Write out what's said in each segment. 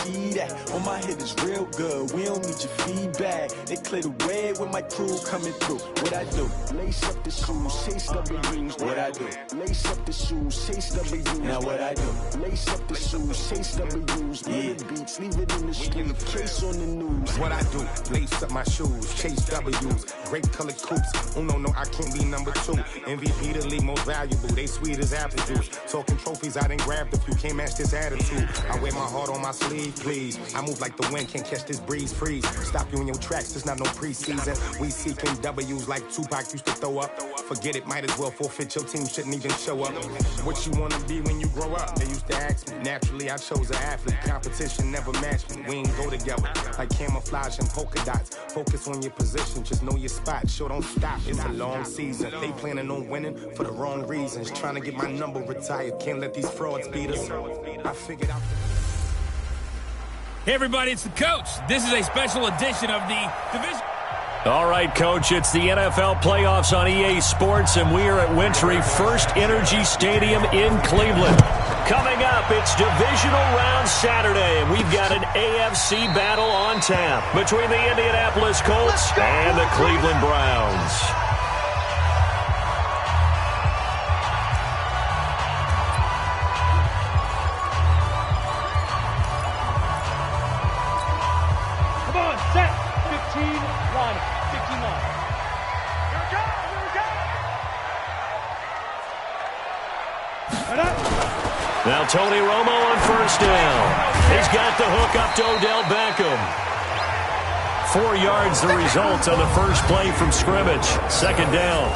see that? On my head is real good, we don't need your feedback. They clear the way when my crew coming through. What I do? Lace up the shoes, chase W's. What I do? Lace up the shoes, chase W's. Now what I do? Lace up the shoes, chase W's. Million beats, leave it in the street, case on the news. What I do? Lace up my shoes, chase W's. Great colored coops. Oh no, I can't be number 2. MVP the league most valuable. They sweet as apple juice. Talking trophies, I done grabbed a few. Can't match this attitude. I wear my heart on my sleeve, please. I move like the wind, can't catch this breeze. Freeze. Stop you in your tracks. There's not no preseason. We seeking W's like Tupac used to throw up. Forget it, might as well forfeit. Your team shouldn't even show up. What you wanna be when you grow up? They used to ask me. Naturally, I chose an athlete. Competition never matched me. We ain't go together like camouflage and polka dots. Focus on your position, just know your spot. Sure, don't stop. It's a long season. They planning on winning for the wrong reasons. Trying to get my number retired. Can't let these frauds beat us. I figured out. Hey, everybody, it's the coach. This is a special edition of the division. All right, Coach, it's the NFL playoffs on EA Sports, and we are at Wintry First Energy Stadium in Cleveland. Coming up, it's Divisional Round Saturday, and we've got an AFC battle on tap between the Indianapolis Colts and the Cleveland Browns. Now Tony Romo on first down. He's got the hook up to Odell Beckham. 4 yards the result on the first play from scrimmage. Second down.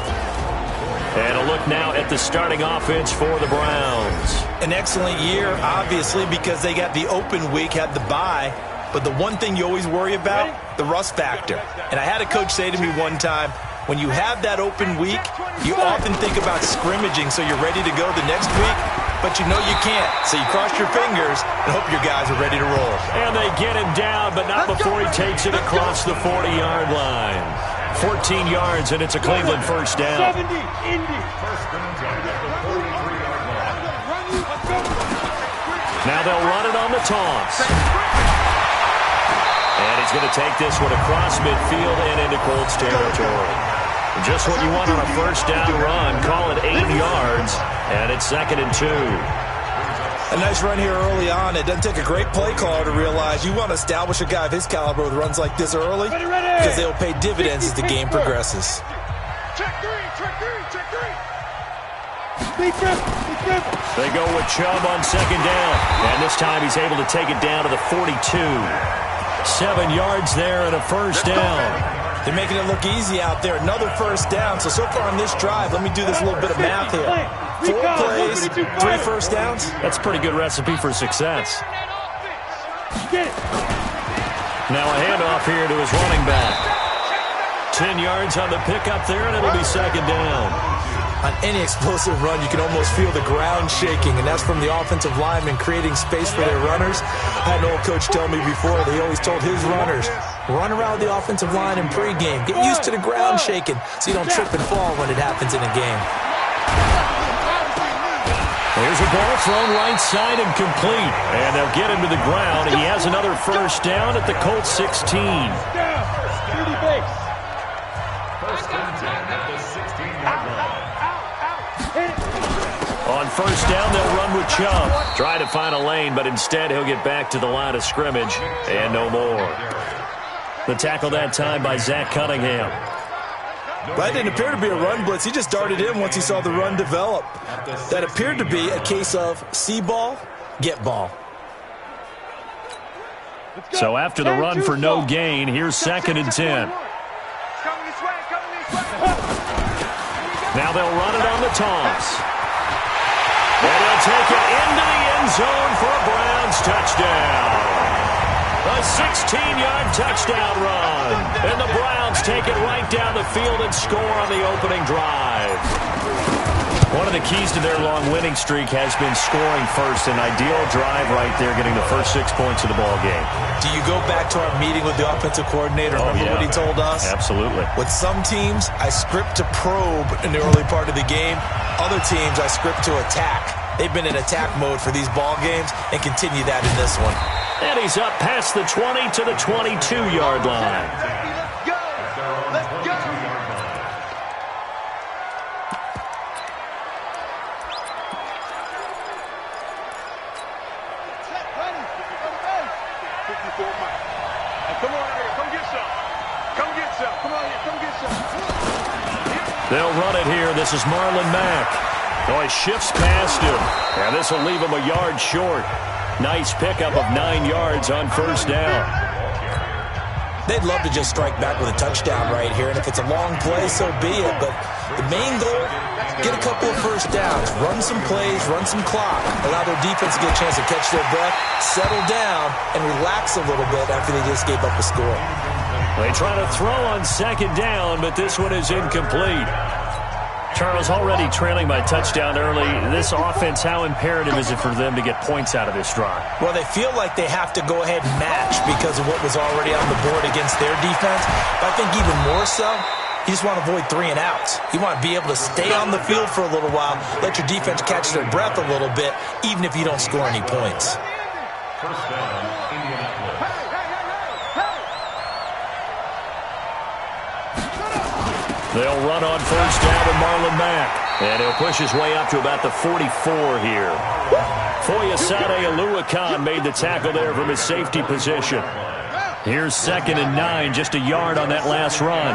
And a look now at the starting offense for the Browns. An excellent year, obviously, because they got the open week, had the bye. But the one thing you always worry about, the rust factor. And I had a coach say to me one time, when you have that open week, you often think about scrimmaging so you're ready to go the next week, but you know you can't. So you cross your fingers and hope your guys are ready to roll. And they get him down, but not before he takes it across the 40-yard line. 14 yards, and it's a Cleveland first down. 70, Indy. Now they'll run it on the toss. And he's going to take this one across midfield and into Colts territory. Just what you want on a first down run. Call it 8 yards, and it's 2nd and 2. A nice run here early on. It doesn't take a great play caller to realize you want to establish a guy of his caliber with runs like this early because they'll pay dividends as the game progresses. Check three. They go with Chubb on second down, and this time he's able to take it down to the 42. 7 yards there and a first down. They're making it look easy out there. Another first down. So far on this drive, let me do this little bit of math here. 4 plays, 3 first downs. That's a pretty good recipe for success. Now a handoff here to his running back. 10 yards on the pickup there, and it'll be second down. On any explosive run, you can almost feel the ground shaking, and that's from the offensive linemen creating space for their runners. I had an old coach tell me before that he always told his runners, run around the offensive line in pregame. Get used to the ground shaking so you don't trip and fall when it happens in a game. There's a ball thrown right side and complete. And they'll get him to the ground. He has another first down at the Colts 16. First and 10 at the 16-yard line. On first down, they'll run with Chubb. Try to find a lane, but instead he'll get back to the line of scrimmage and no more. The tackle that time by Zach Cunningham. That didn't appear to be a run blitz. He just darted in once he saw the run develop. That appeared to be a case of see ball, get ball. So after the run for no gain, here's 2nd and 10. Now they'll run it on the toss. And they'll take it into the end zone for a Browns touchdown. A 16-yard touchdown run. And the Browns take it right down the field and score on the opening drive. One of the keys to their long winning streak has been scoring first. An ideal drive right there, getting the first 6 points of the ball game. Do you go back to our meeting with the offensive coordinator? Remember what he told us? Absolutely. With some teams, I script to probe in the early part of the game. Other teams, I script to attack. They've been in attack mode for these ball games and continue that in this one. And he's up past the 20 to the 22-yard line. Let's go. They'll run it here. This is Marlon Mack. Oh, he shifts past him. And this will leave him a yard short. Nice pickup of 9 yards on first down. They'd love to just strike back with a touchdown right here, and if it's a long play, so be it. But the main goal, get a couple of first downs, run some plays, run some clock, allow their defense to get a chance to catch their breath, settle down, and relax a little bit after they just gave up a score. They try to throw on second down, but this one is incomplete. Charles, already trailing by touchdown early. This offense, how imperative is it for them to get points out of this drive? Well, they feel like they have to go ahead and match because of what was already on the board against their defense. But I think even more so, you just want to avoid 3 and outs. You want to be able to stay on the field for a little while, let your defense catch their breath a little bit, even if you don't score any points. First down, Indianapolis. They'll run on first down with Marlon Mack. And he'll push his way up to about the 44 here. Foyesade Oluwakan made the tackle there from his safety position. Here's 2nd and 9, just a yard on that last run.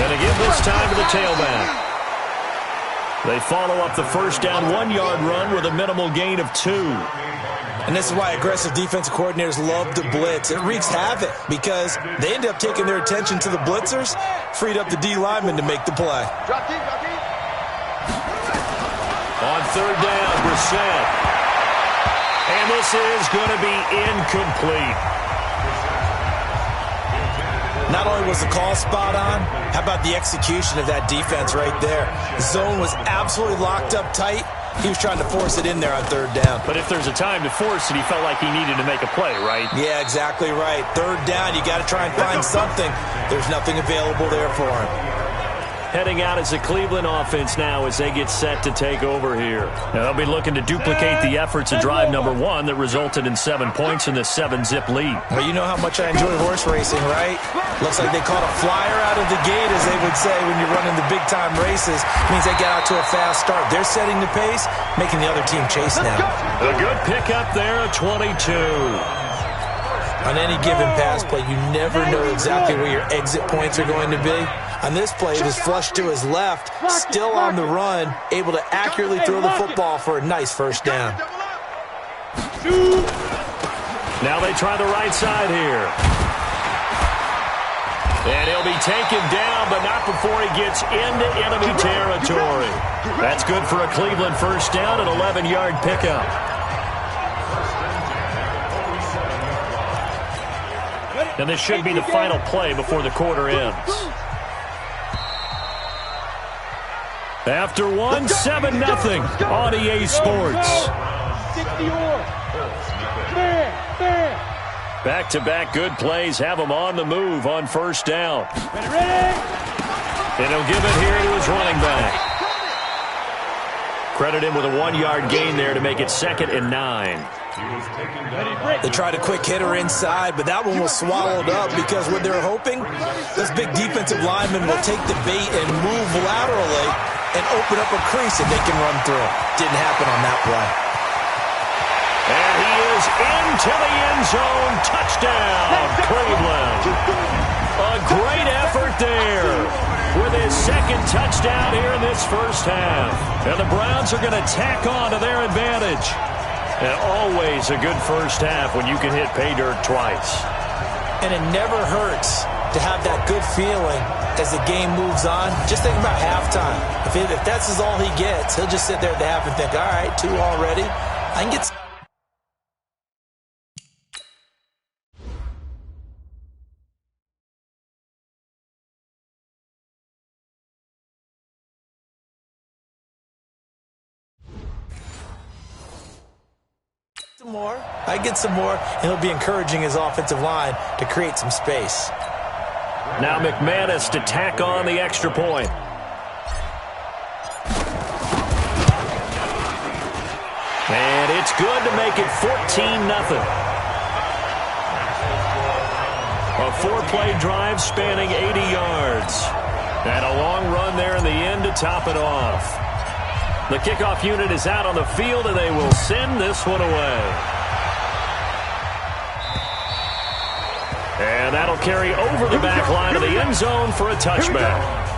And again this time to the tailback. They follow up the first down 1-yard run with a minimal gain of 2. And this is why aggressive defensive coordinators love to blitz. It wreaks havoc because they end up taking their attention to the blitzers, freed up the D lineman to make the play. On third down, Brissett. And this is going to be incomplete. Not only was the call spot on, how about the execution of that defense right there? The zone was absolutely locked up tight. He was trying to force it in there on third down. But if there's a time to force it, he felt like he needed to make a play, right? Yeah, exactly right. Third down, you got to try and find something. There's nothing available there for him. Heading out as the Cleveland offense now as they get set to take over here. Now they'll be looking to duplicate the efforts of drive number 1 that resulted in 7 points in this 7-zip lead. Well, you know how much I enjoy horse racing, right? Looks like they caught a flyer out of the gate, as they would say when you're running the big-time races. Means they get out to a fast start. They're setting the pace, making the other team chase now. A good pickup there at 22. On any given pass play, you never know exactly where your exit points are going to be. On this play, it was flushed to his left, still on the run, able to accurately throw the football for a nice first down. Now they try the right side here. And he'll be taken down, but not before he gets into enemy territory. That's good for a Cleveland first down, an 11-yard pickup. And this should be the final play before the quarter ends. After 1, 7-0 on EA Sports. Back-to-back good plays have him on the move on first down. And he'll give it here to his running back. Credit him with a 1-yard gain there to make it 2nd and 9. They tried a quick hitter inside, but that one was swallowed up because what they're hoping, this big defensive lineman will take the bait and move laterally and open up a crease that they can run through. Didn't happen on that play. And he is into the end zone. Touchdown, Cleveland. A great effort there with his 2nd touchdown here in this first half. And the Browns are going to tack on to their advantage. And always a good first half when you can hit pay dirt twice. And it never hurts to have that good feeling as the game moves on. Just think about halftime. If that's all he gets, he'll just sit there at the half and think, all right, 2 already. I can get... some more. I get some more, and he'll be encouraging his offensive line to create some space. Now McManus to tack on the extra point. It's good to make it 14-0. A 4-play drive spanning 80 yards. And a long run there in the end to top it off. The kickoff unit is out on the field, and they will send this one away. And that'll carry over the back line of the end zone for a touchback.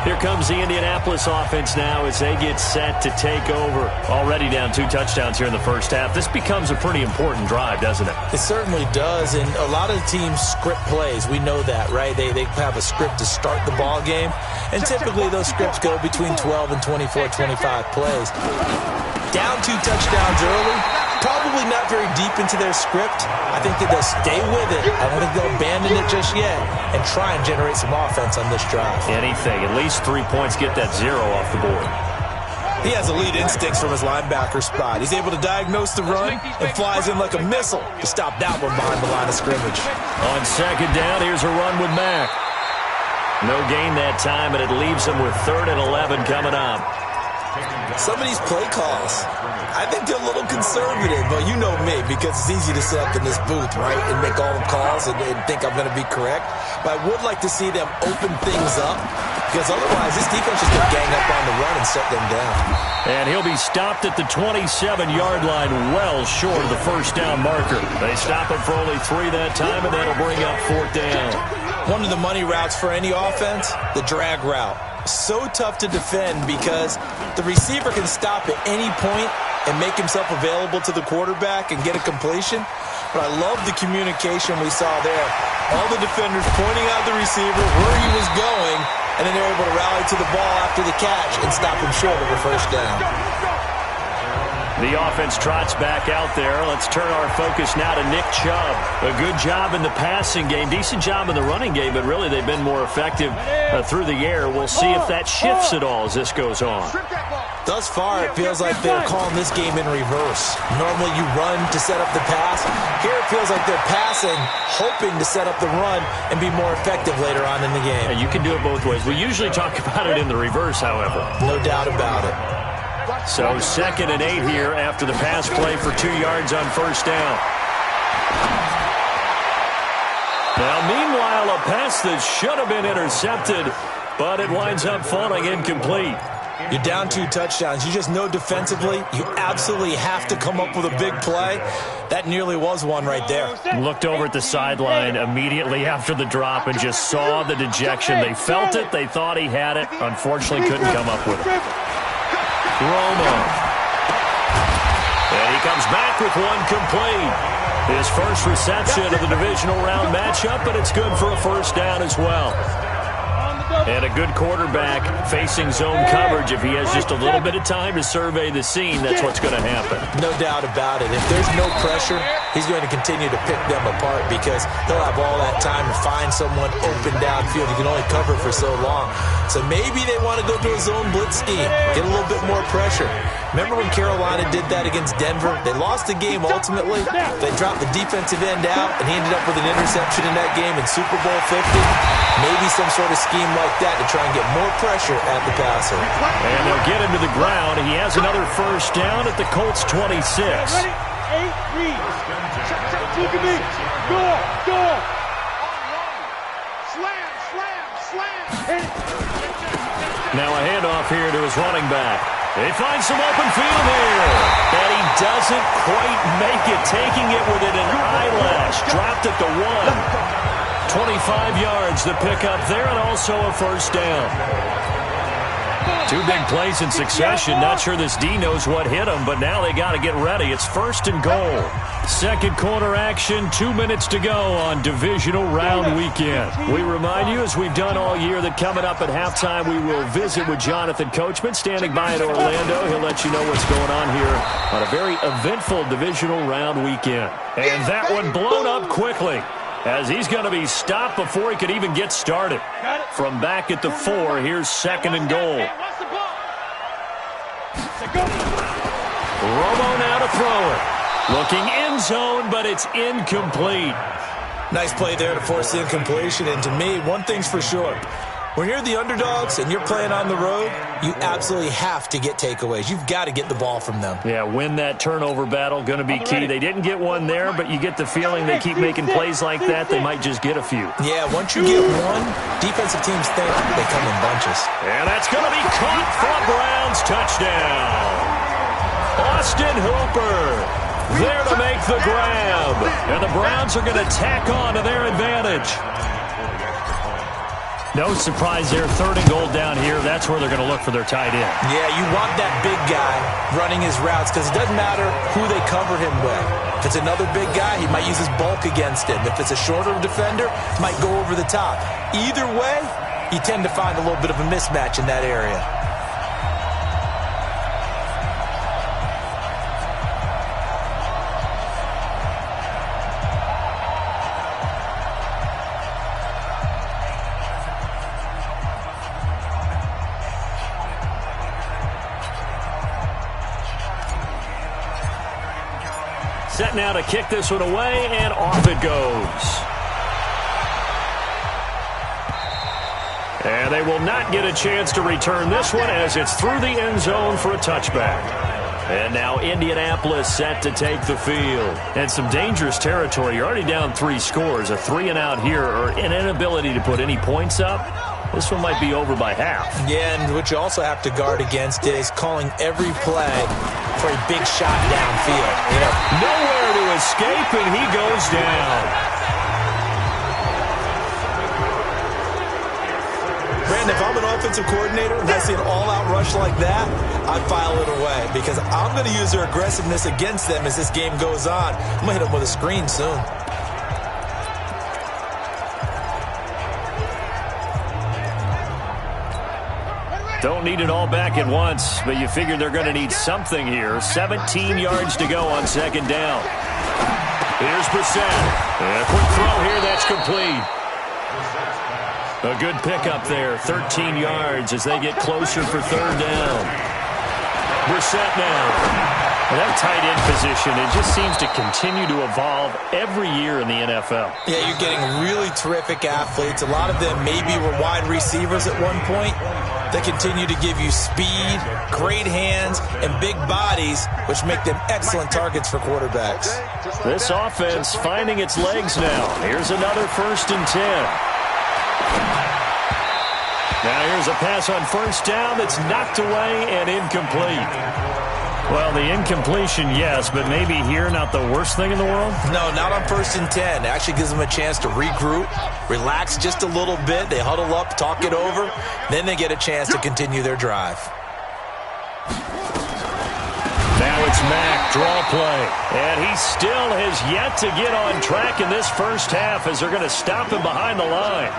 Here comes the Indianapolis offense now as they get set to take over. Already down 2 touchdowns here in the first half. This becomes a pretty important drive, doesn't it? It certainly does, and a lot of teams script plays. We know that, right? They have a script to start the ball game, and typically those scripts go between 12 and 24, 25 plays. Down 2 touchdowns early, probably not very deep into their script. I think that they'll stay with it. I don't think they'll abandon it just yet and try and generate some offense on this drive. Anything. At least 3 points, get that 0 off the board. He has elite instincts from his linebacker spot. He's able to diagnose the run and flies in like a missile to stop that one behind the line of scrimmage. On second down, here's a run with Mack. No gain that time, and it leaves him with 3rd and 11 coming up. Some of these play calls, I think they're a little conservative, but you know me, because it's easy to sit up in this booth, right, and make all the calls and think I'm going to be correct. But I would like to see them open things up, because otherwise this defense is going to gang up on the run and shut them down. And he'll be stopped at the 27-yard line, well short of the first down marker. They stop him for only 3 that time, and that'll bring up 4th down. One of the money routes for any offense, the drag route. So tough to defend because the receiver can stop at any point and make himself available to the quarterback and get a completion. But I love the communication we saw there. All the defenders pointing out the receiver, where he was going, and then they're able to rally to the ball after the catch and stop him short of a first down. The offense trots back out there. Let's turn our focus now to Nick Chubb. A good job in the passing game, decent job in the running game, but really they've been more effective through the air. We'll see if that shifts at all as this goes on. Thus far, it feels like they're calling this game in reverse. Normally you run to set up the pass. Here it feels like they're passing, hoping to set up the run and be more effective later on in the game. And you can do it both ways. We usually talk about it in the reverse, however. No doubt about it. So 2nd and 8 here after the pass play for 2 yards on first down. Now, meanwhile, a pass that should have been intercepted, but it winds up falling incomplete. You're down 2 touchdowns. You just know defensively you absolutely have to come up with a big play. That nearly was one right there. Looked over at the sideline immediately after the drop and just saw the dejection. They felt it. They thought he had it. Unfortunately, couldn't come up with it. Romo. And he comes back with one complete. His first reception of the divisional round matchup, but it's good for a first down as well. And a good quarterback facing zone coverage. If he has just a little bit of time to survey the scene, that's what's going to happen. No doubt about it. If there's no pressure, he's going to continue to pick them apart because he'll have all that time to find someone open downfield. He can only cover for so long. So maybe they want to go to a zone blitz scheme, get a little bit more pressure. Remember when Carolina did that against Denver? They lost the game ultimately. They dropped the defensive end out, and he ended up with an interception in that game in Super Bowl 50. Maybe some sort of scheme like that to try and get more pressure at the passer. And they'll get him to the ground. He has another first down at the Colts 26. Ready? 8, read. Look at me. Go. Slam. Now a handoff here to his running back. They find some open field here. And he doesn't quite make it, taking it within an eyelash. Dropped at the 1. 25 yards to pick up there, and also a first down. 2 big plays in succession. Not sure this D knows what hit him, but now they got to get ready. It's 1st and goal. Second quarter action, 2 minutes to go on divisional round weekend. We remind you, as we've done all year, that coming up at halftime, we will visit with Jonathan Coachman, standing by in Orlando. He'll let you know what's going on here on a very eventful divisional round weekend. And that one blown up quickly, as he's going to be stopped before he could even get started. From back at the 4, here's 2nd and goal. Romo now to throw it. Looking end zone, but it's incomplete. Nice play there to force the incompletion. And to me, one thing's for sure. When you're the underdogs and you're playing on the road, you absolutely have to get takeaways. You've got to get the ball from them. Yeah, win that turnover battle, going to be key. They didn't get one there, but you get the feeling they keep making plays like that, they might just get a few. Yeah, once you get one, defensive teams think they come in bunches. And that's going to be caught for a Browns touchdown. Austin Hooper there to make the grab. And the Browns are going to tack on to their advantage. No surprise there, 3rd and goal down here. That's where they're going to look for their tight end. Yeah, you want that big guy running his routes because it doesn't matter who they cover him with. If it's another big guy, he might use his bulk against him. If it's a shorter defender, he might go over the top. Either way, you tend to find a little bit of a mismatch in that area. Set now to kick this one away, and off it goes. And they will not get a chance to return this one as it's through the end zone for a touchback. And now Indianapolis set to take the field. And some dangerous territory. You're already down 3 scores. A 3-and-out here, or an inability to put any points up. This one might be over by half. Yeah, and what you also have to guard against is calling every play for a big shot downfield. You know, nowhere to escape, and he goes down. Brandon, if I'm an offensive coordinator and I see an all-out rush like that, I file it away because I'm going to use their aggressiveness against them as this game goes on. I'm going to hit them with a screen soon. Don't need it all back at once, but you figure they're going to need something here. 17 yards to go on 2nd down. Here's Brissett. And a quick throw here that's complete. A good pickup there, 13 yards as they get closer for 3rd down. Brissett now. Well, that tight end position, it just seems to continue to evolve every year in the NFL. Yeah, you're getting really terrific athletes. A lot of them maybe were wide receivers at one point. They continue to give you speed, great hands, and big bodies, which make them excellent targets for quarterbacks. This offense finding its legs now. Here's another 1st and 10. Now here's a pass on 1st down that's knocked away and incomplete. Well, the incompletion, yes, but maybe here not the worst thing in the world? No, not on 1st and 10. It actually gives them a chance to regroup, relax just a little bit. They huddle up, talk it over. Then they get a chance to continue their drive. Now it's Mack, draw play. And he still has yet to get on track in this first half as they're going to stop him behind the line.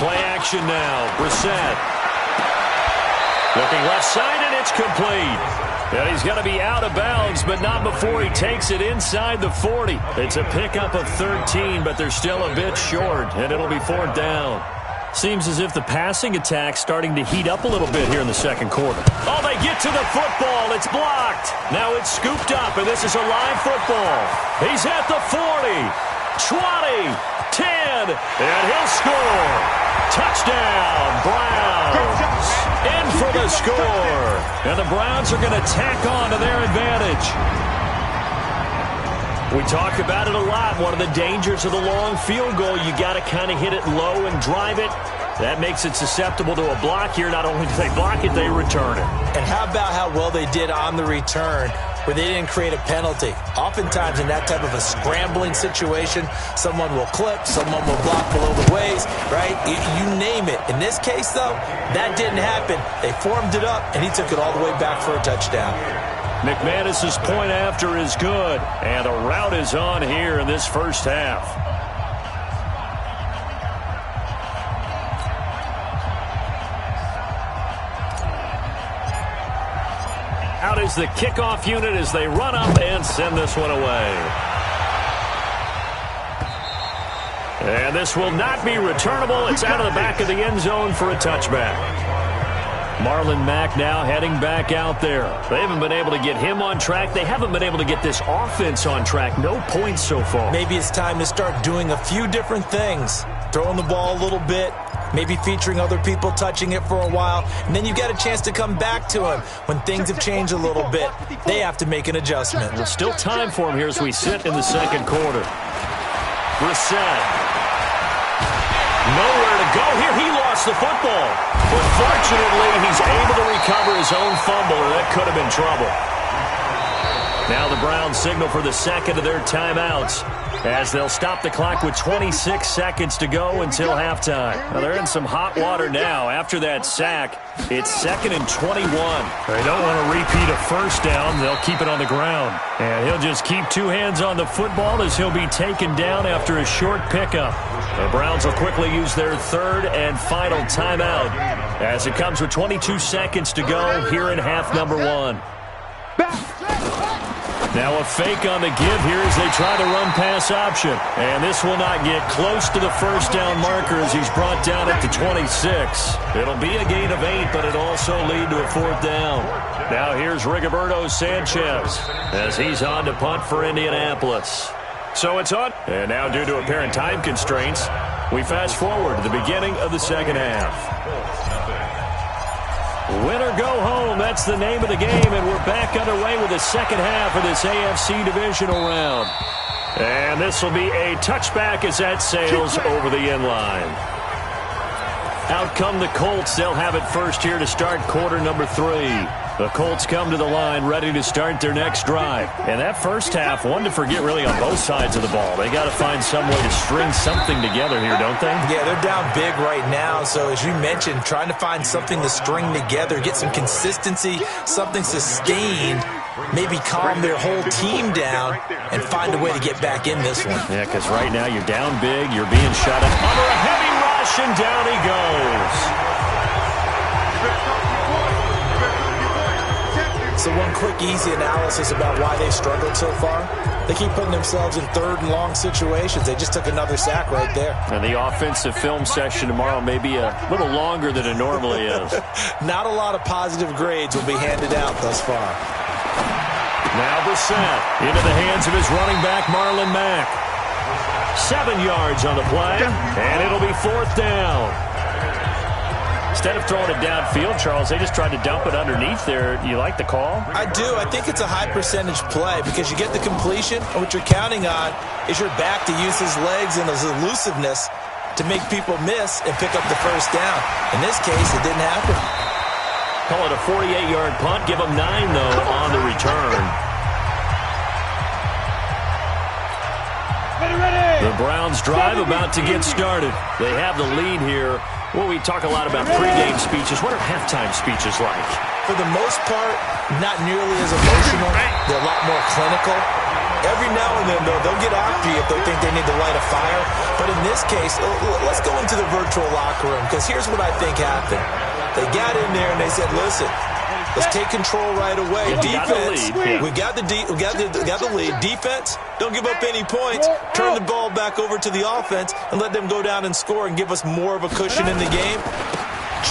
Play action now. Brissett. Looking left side, and it's complete. And he's going to be out of bounds, but not before he takes it inside the 40. It's a pickup of 13, but they're still a bit short, and it'll be 4th down. Seems as if the passing attack's starting to heat up a little bit here in the 2nd quarter. Oh, they get to the football. It's blocked. Now it's scooped up, and this is a live football. He's at the 40, 20, 10, and he'll score. Touchdown, Browns. In for the score. And the Browns are going to tack on to their advantage. We talk about it a lot. One of the dangers of the long field goal, you got to kind of hit it low and drive it. That makes it susceptible to a block here. Not only do they block it, they return it. And how about how well they did on the return where they didn't create a penalty? Oftentimes in that type of a scrambling situation, someone will clip, someone will block below the waist, right? You name it. In this case, though, that didn't happen. They formed it up, and he took it all the way back for a touchdown. McManus's point after is good, and a rout is on here in this first half. Out is the kickoff unit as they run up and send this one away. And this will not be returnable. It's out of the back of the end zone for a touchback. Marlon Mack now heading back out there. They haven't been able to get him on track. They haven't been able to get this offense on track. No points so far. Maybe it's time to start doing a few different things. Throwing the ball a little bit, maybe featuring other people touching it for a while, and then you get a chance to come back to him when things have changed a little bit. They have to make an adjustment. There's still time for him here as we sit in the second quarter. Brissett. Nowhere to go here. He lost the football. But fortunately, he's able to recover his own fumble, or that could have been trouble. Now the Browns signal for the second of their timeouts as they'll stop the clock with 26 seconds to go until halftime. Now they're in some hot water now. After that sack, it's 2nd and 21. They don't want to repeat a first down. They'll keep it on the ground. And he'll just keep two hands on the football as he'll be taken down after a short pickup. The Browns will quickly use their third and final timeout as it comes with 22 seconds to go here in half number one. Now a fake on the give here as they try the run-pass option. And this will not get close to the first down marker as he's brought down at the 26. It'll be a gain of 8, but it'll also lead to a fourth down. Now here's Rigoberto Sanchez as he's on to punt for Indianapolis. So it's on. And now due to apparent time constraints, we fast forward to the beginning of the second half. Win or go home, that's the name of the game, and we're back underway with the second half of this AFC divisional round. And this will be a touchback as that sails over the end line. Out come the Colts. They'll have it first here to start quarter number 3. The Colts come to the line ready to start their next drive. And that first half, one to forget really on both sides of the ball. They got to find some way to string something together here, don't they? Yeah, they're down big right now. So as you mentioned, trying to find something to string together, get some consistency, something sustained, maybe calm their whole team down and find a way to get back in this one. Yeah, because right now you're down big, you're being shut up under a heavy rush, and down he goes. So one quick, easy analysis about why they struggled so far. They keep putting themselves in third and long situations. They just took another sack right there. And the offensive film session tomorrow may be a little longer than it normally is. Not a lot of positive grades will be handed out thus far. Now Brissett into the hands of his running back, Marlon Mack. 7 yards on the play, and it'll be fourth down. Instead of throwing it downfield, Charles, they just tried to dump it underneath there. You like the call? I do. I think it's a high percentage play because you get the completion, and what you're counting on is your back to use his legs and his elusiveness to make people miss and pick up the first down. In this case, it didn't happen. Call it a 48-yard punt. Give them 9, though, on the return. The Browns drive about to get started. They have the lead here. Well, we talk a lot about pregame speeches. What are halftime speeches like? For the most part, not nearly as emotional. They're a lot more clinical. Every now and then, though, they'll get after you if they think they need to light a fire. But in this case, let's go into the virtual locker room, because here's what I think happened. They got in there and they said, listen, let's take control right away. Defense, we got the lead. Defense, don't give up any points. Turn the ball back over to the offense and let them go down and score and give us more of a cushion in the game.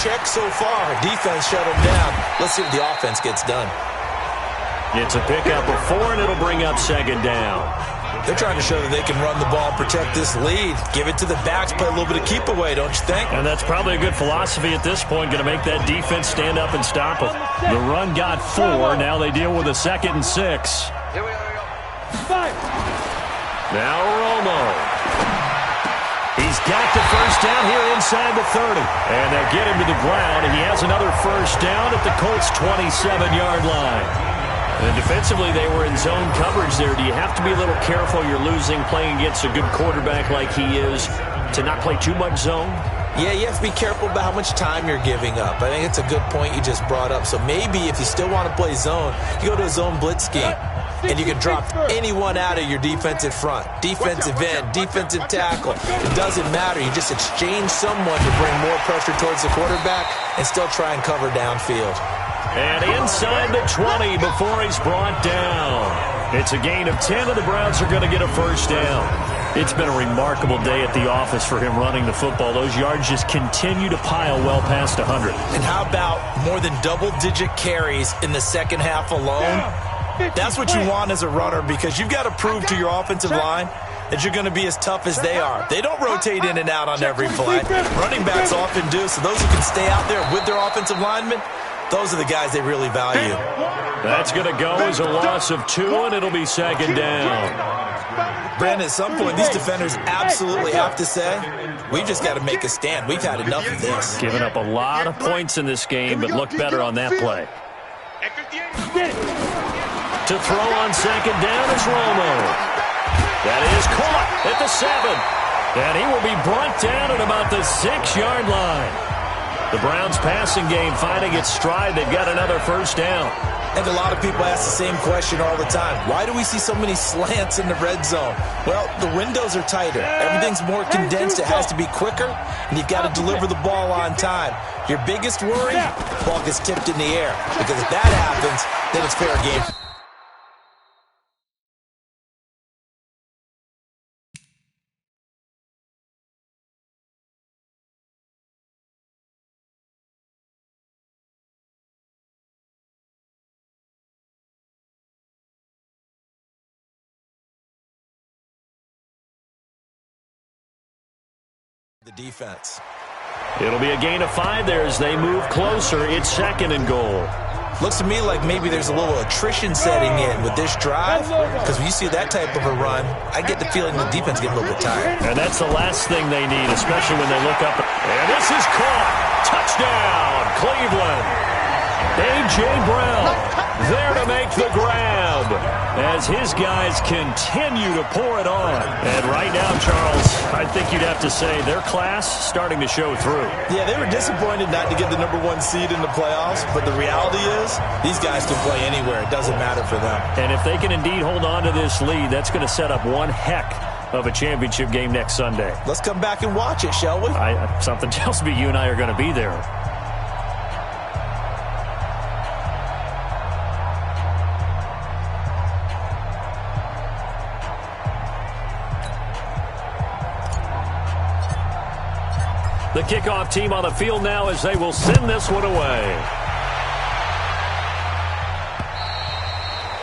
Check so far. Defense shut them down. Let's see what the offense gets done. It's a pickup of 4, and it'll bring up second down. They're trying to show that they can run the ball and protect this lead. Give it to the backs, play a little bit of keep away, don't you think? And that's probably a good philosophy at this point, going to make that defense stand up and stop them. The run got 4. Now they deal with a 2nd and 6. Here we go. 5. Now Romo. He's got the first down here inside the 30. And they'll get him to the ground, and he has another first down at the Colts' 27-yard line. And defensively, they were in zone coverage there. Do you have to be a little careful? You're losing, playing against a good quarterback like he is, to not play too much zone? Yeah, you have to be careful about how much time you're giving up. I think it's a good point you just brought up. So maybe if you still want to play zone, you go to a zone blitz scheme, and you can drop anyone out of your defensive front. Defensive end, defensive tackle. It doesn't matter. You just exchange someone to bring more pressure towards the quarterback and still try and cover downfield. And inside the 20 before he's brought down. It's a gain of 10, and the Browns are going to get a first down. It's been a remarkable day at the office for him running the football. Those yards just continue to pile well past 100. And how about more than double-digit carries in the second half alone? That's what you want as a runner, because you've got to prove to your offensive line that you're going to be as tough as they are. They don't rotate in and out on every play. Running backs often do, so those who can stay out there with their offensive linemen, those are the guys they really value. That's going to go as a loss of 2, and it'll be second down. Brandon, at some point, these defenders absolutely have to say, we've just got to make a stand. We've had enough of this. Giving up a lot of points in this game, but look better on that play. To throw on second down is Romo. That is caught at the 7. And he will be brought down at about the 6-yard line. The Browns passing game finding its stride. They've got another first down. And a lot of people ask the same question all the time. Why do we see so many slants in the red zone? Well, the windows are tighter. Everything's more condensed. It has to be quicker, and you've got to deliver the ball on time. Your biggest worry, the ball gets tipped in the air. Because if that happens, then it's fair game. The defense. It'll be a gain of 5 there as they move closer. It's second and goal. Looks to me like maybe there's a little attrition setting in with this drive, because when you see that type of a run, I get the feeling the defense gets a little bit tired. And that's the last thing they need, especially when they look up. And this is caught. Touchdown, Cleveland. A.J. Brown there to make the grab as his guys continue to pour it on. And right now, Charles, I think you'd have to say their class starting to show through. Yeah, they were disappointed not to get the #1 seed in the playoffs, but the reality is these guys can play anywhere. It doesn't matter for them. And if they can indeed hold on to this lead, that's going to set up one heck of a championship game next Sunday. Let's come back and watch it, shall we? Something tells me you and I are going to be there. The kickoff team on the field now as they will send this one away.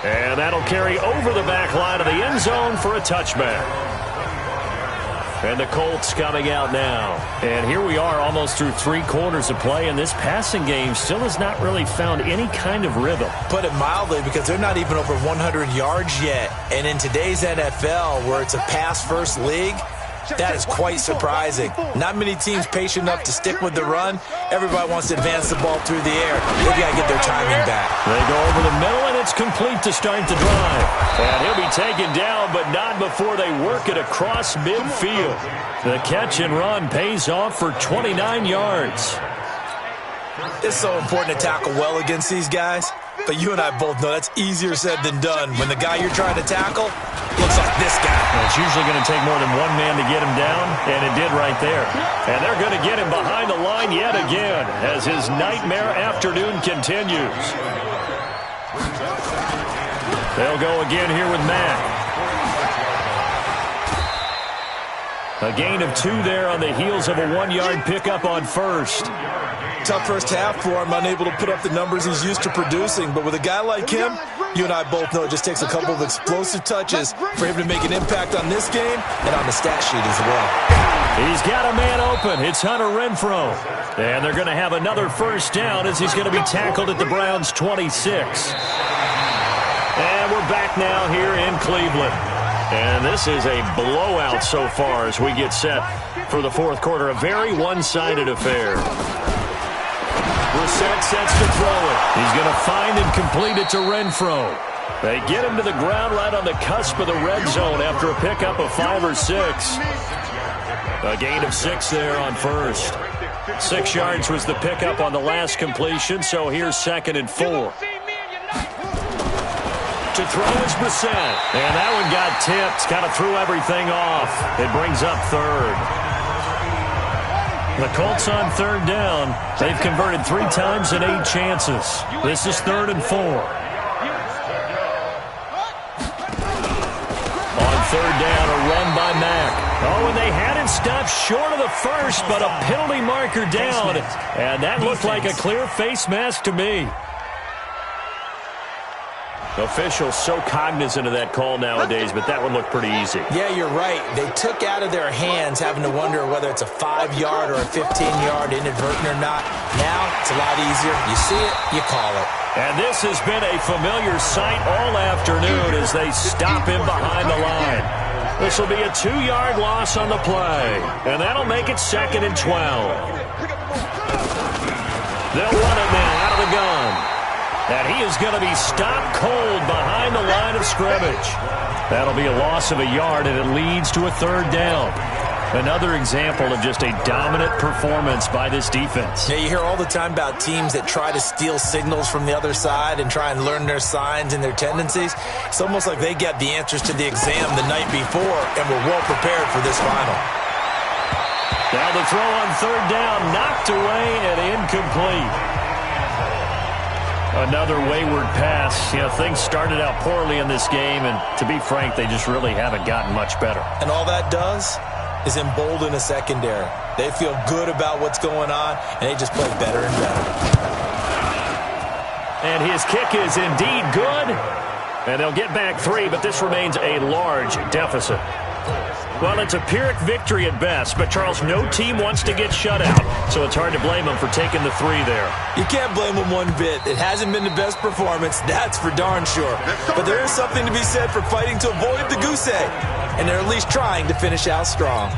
And that'll carry over the back line of the end zone for a touchback. And the Colts coming out now. And here we are almost through 3 quarters of play, and this passing game still has not really found any kind of rhythm. Put it mildly, because they're not even over 100 yards yet. And in today's NFL, where it's a pass-first league, that is quite surprising. Not many teams patient enough to stick with the run. Everybody wants to advance the ball through the air. They've got to get their timing back. They go over the middle, and it's complete to start the drive. And he'll be taken down, but not before they work it across midfield. The catch and run pays off for 29 yards. It's so important to tackle well against these guys. But you and I both know that's easier said than done when the guy you're trying to tackle looks like this guy. And it's usually going to take more than one man to get him down, and it did right there. And they're going to get him behind the line yet again as his nightmare afternoon continues. They'll go again here with Mack. A gain of 2 there on the heels of a 1-yard pickup on first. Tough first half for him, unable to put up the numbers he's used to producing. But with a guy like him, you and I both know it just takes a couple of explosive touches for him to make an impact on this game and on the stat sheet as well. He's got a man open. It's Hunter Renfrow. And they're going to have another first down as he's going to be tackled at the Browns' 26. And we're back now here in Cleveland. And this is a blowout so far as we get set for the fourth quarter. A very one-sided affair. Brissett sets to throw it. He's going to find and complete it to Renfrow. They get him to the ground right on the cusp of the red zone after a pickup of 5 or 6. A gain of 6 there on first. 6 yards was the pickup on the last completion, so here's 2nd and 4. To throw is Brissett. And that one got tipped. Kind of threw everything off. It brings up 3rd. The Colts on 3rd down. They've converted 3 times in 8 chances. This is 3rd and 4. On 3rd down, a run by time back. Oh, and they had it stopped short of the first, but a penalty marker down. And that looked like a clear face mask to me. Officials so cognizant of that call nowadays, but that one looked pretty easy. Yeah, you're right. They took out of their hands having to wonder whether it's a 5-yard or a 15-yard inadvertent or not. Now it's a lot easier. You see it, you call it. And this has been a familiar sight all afternoon as they stop him behind the line. This will be a 2-yard loss on the play, and that'll make it 2nd and 12. They'll run it now out of the gun. And he is going to be stopped cold behind the line of scrimmage. That'll be a loss of a yard, and it leads to a 3rd down. Another example of just a dominant performance by this defense. Yeah, you hear all the time about teams that try to steal signals from the other side and try and learn their signs and their tendencies. It's almost like they get the answers to the exam the night before and were well prepared for this final. Now the throw on 3rd down, knocked away and incomplete. Another wayward pass. You know, things started out poorly in this game, and to be frank, they just really haven't gotten much better. And all that does is embolden a secondary. They feel good about what's going on, and they just play better and better. And his kick is indeed good. And they'll get back 3, but this remains a large deficit. Well, it's a Pyrrhic victory at best, but, Charles, no team wants to get shut out, so it's hard to blame them for taking the 3 there. You can't blame them one bit. It hasn't been the best performance, that's for darn sure. But there is something to be said for fighting to avoid the goose egg, and they're at least trying to finish out strong.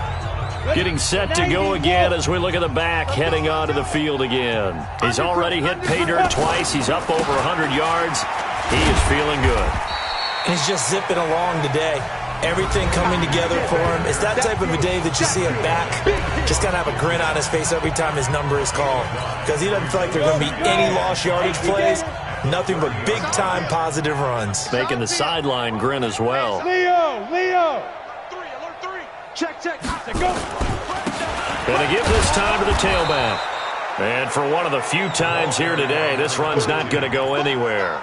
Getting set to go again as we look at the back, heading onto the field again. He's already hit pay dirt twice. He's up over 100 yards. He is feeling good. And he's just zipping along today. Everything coming together for him. It's that type of a day that you see him back. Just got to have a grin on his face every time his number is called. Because he doesn't feel like there are going to be any lost yardage plays. Nothing but big-time positive runs. Making the sideline grin as well. Leo! 3, alert 3. Check. Go. Going to give this time to the tailback. And for one of the few times here today, this run's not going to go anywhere.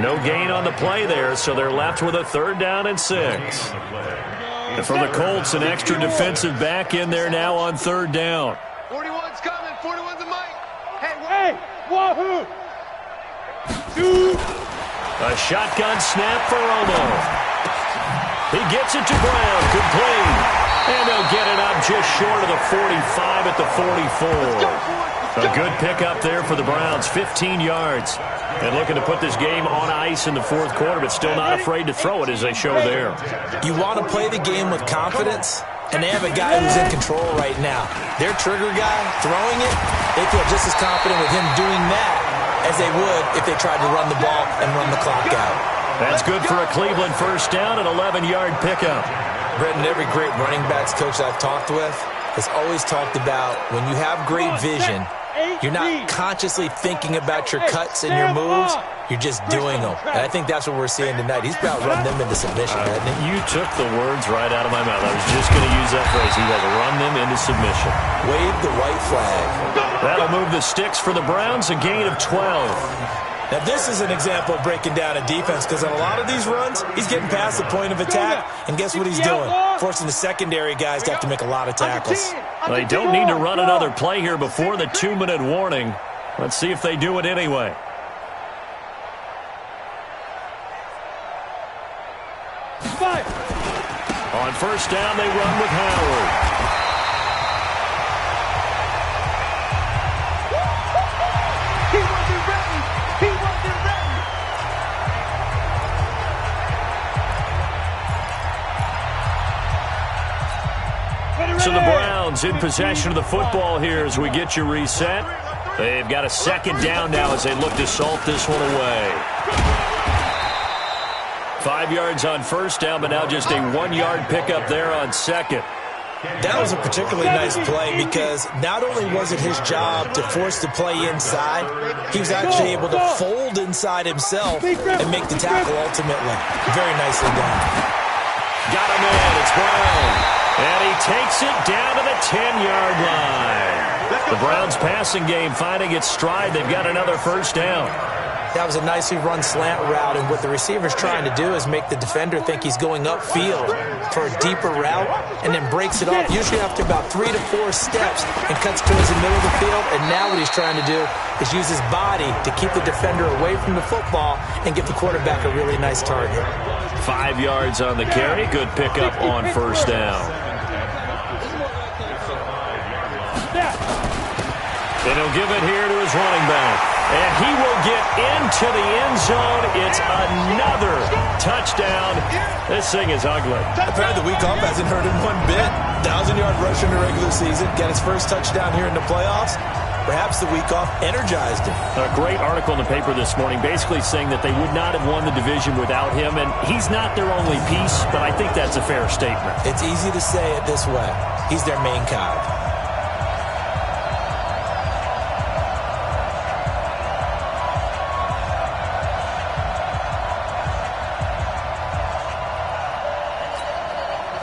No gain on the play there, so they're left with a 3rd down and 6. And for the Colts, an extra defensive back in there now on 3rd down. 41's coming. 41's a mic. Hey, wahoo! 2. A shotgun snap for Romo. He gets it to Brown, complete. And they'll get it up just short of the 45 at the 44. A good pickup there for the Browns, 15 yards. And looking to put this game on ice in the 4th quarter, but still not afraid to throw it as they show there. You want to play the game with confidence, and they have a guy who's in control right now. Their trigger guy, throwing it, they feel just as confident with him doing that as they would if they tried to run the ball and run the clock out. That's good for a Cleveland 1st down, an 11-yard pickup. Brendan, every great running backs coach I've talked with has always talked about when you have great vision, you're not consciously thinking about your cuts and your moves. You're just doing them. And I think that's what we're seeing tonight. He's about running them into submission, hasn't he? You took the words right out of my mouth. I was just going to use that phrase. He has run them into submission. Wave the white flag. That'll move the sticks for the Browns, a gain of 12. Now, this is an example of breaking down a defense because on a lot of these runs, he's getting past the point of attack, and guess what he's doing? Forcing the secondary guys to have to make a lot of tackles. They don't need to run another play here before the 2-minute warning. Let's see if they do it anyway. On 1st down, they run with Howard. So the Browns in possession of the football here as we get you reset. They've got a 2nd down now as they look to salt this one away. 5 yards on 1st down, but now just a 1-yard pickup there on 2nd. That was a particularly nice play because not only was it his job to force the play inside, he was actually able to fold inside himself and make the tackle ultimately. Very nicely done. Got him in. It's Brown. And he takes it down to the 10-yard line. The Browns passing game finding its stride. They've got another 1st down. That was a nicely run slant route, and what the receiver's trying to do is make the defender think he's going upfield for a deeper route and then breaks it off, usually after about 3 to 4 steps, and cuts towards the middle of the field. And now what he's trying to do is use his body to keep the defender away from the football and give the quarterback a really nice target. 5 yards on the carry. Good pickup on first down. And he'll give it here to his running back. And he will get into the end zone. It's another touchdown. This thing is ugly. Apparently the week off hasn't hurt him one bit. 1,000-yard rush in the regular season. Got his first touchdown here in the playoffs. Perhaps the week off energized him. A great article in the paper this morning basically saying that they would not have won the division without him. And he's not their only piece, but I think that's a fair statement. It's easy to say it this way. He's their main cog.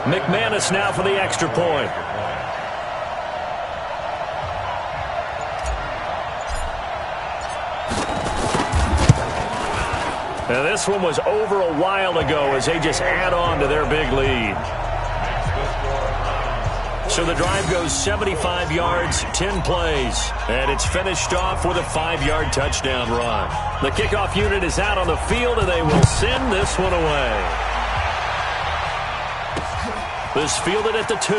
McManus now for the extra point. Now this one was over a while ago as they just add on to their big lead. So the drive goes 75 yards, 10 plays, and it's finished off with a 5-yard touchdown run. The kickoff unit is out on the field, and they will send this one away. This fielded at the 2.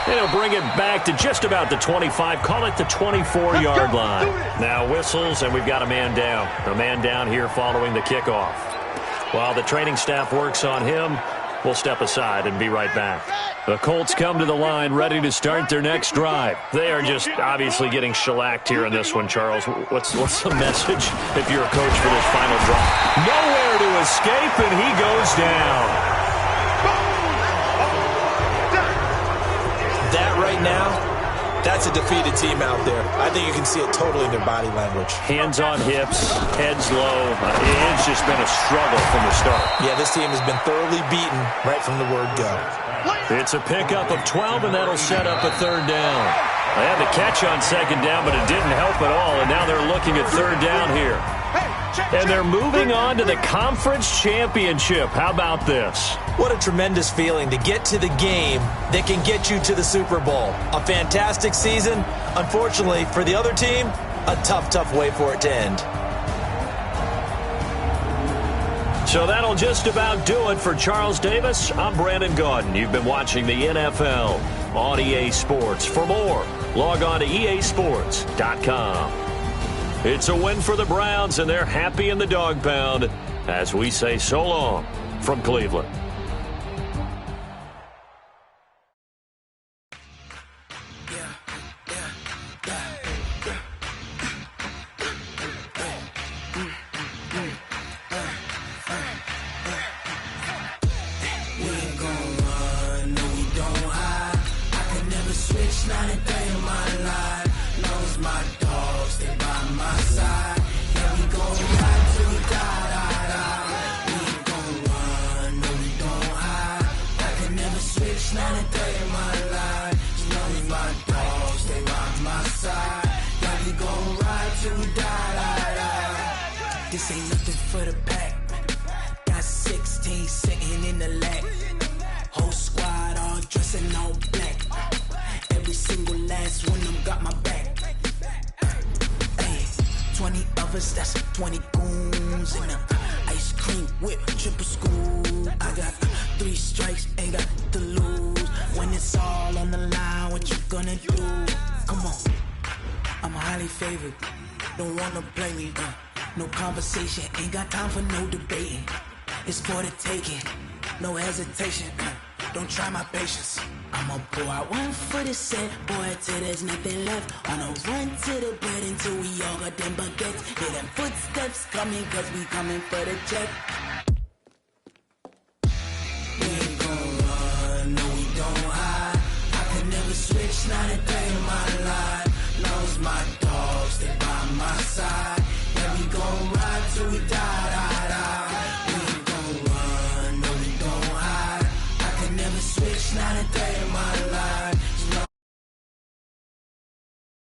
And he'll bring it back to just about the 25. Call it the 24-yard line. Now whistles, and we've got a man down. A man down here following the kickoff. While the training staff works on him, we'll step aside and be right back. The Colts come to the line ready to start their next drive. They are just obviously getting shellacked here in this one, Charles. What's the message if you're a coach for this final drive? Nowhere to escape, and he goes down. That right now, that's a defeated team out there. I think you can see it totally in their body language. Hands on hips, heads low. It's just been a struggle from the start. Yeah, this team has been thoroughly beaten right from the word go. It's a pickup of 12, and that'll set up a third down. They had the catch on second down, but it didn't help at all, and now they're looking at third down here. And they're moving on to the conference championship. How about this? What a tremendous feeling to get to the game that can get you to the Super Bowl. A fantastic season. Unfortunately, for the other team, a tough way for it to end. So that'll just about do it for Charles Davis. I'm Brandon Gaudin. You've been watching the NFL on EA Sports. For more, log on to easports.com. It's a win for the Browns, and they're happy in the dog pound as we say so long from Cleveland. This ain't nothing for the pack. Got 16 sitting in the lap. Whole squad all dressing all black. Every single last one of them got my back. Hey, 20 of us, that's 20 goons in a ice cream whip, triple school. I got 3 strikes, ain't got to lose. When it's all on the line, what you gonna do? Come on, I'm highly favored. Don't wanna play me, no conversation, ain't got time for no debating. It's for the taking, no hesitation. Don't try my patience. I'ma pull out one for the set, boy, till there's nothing left. On a run to the bread until we all got them baguettes. Hear them footsteps coming, cause we coming for the check. We ain't gon' run, no we don't hide. I can never switch, not a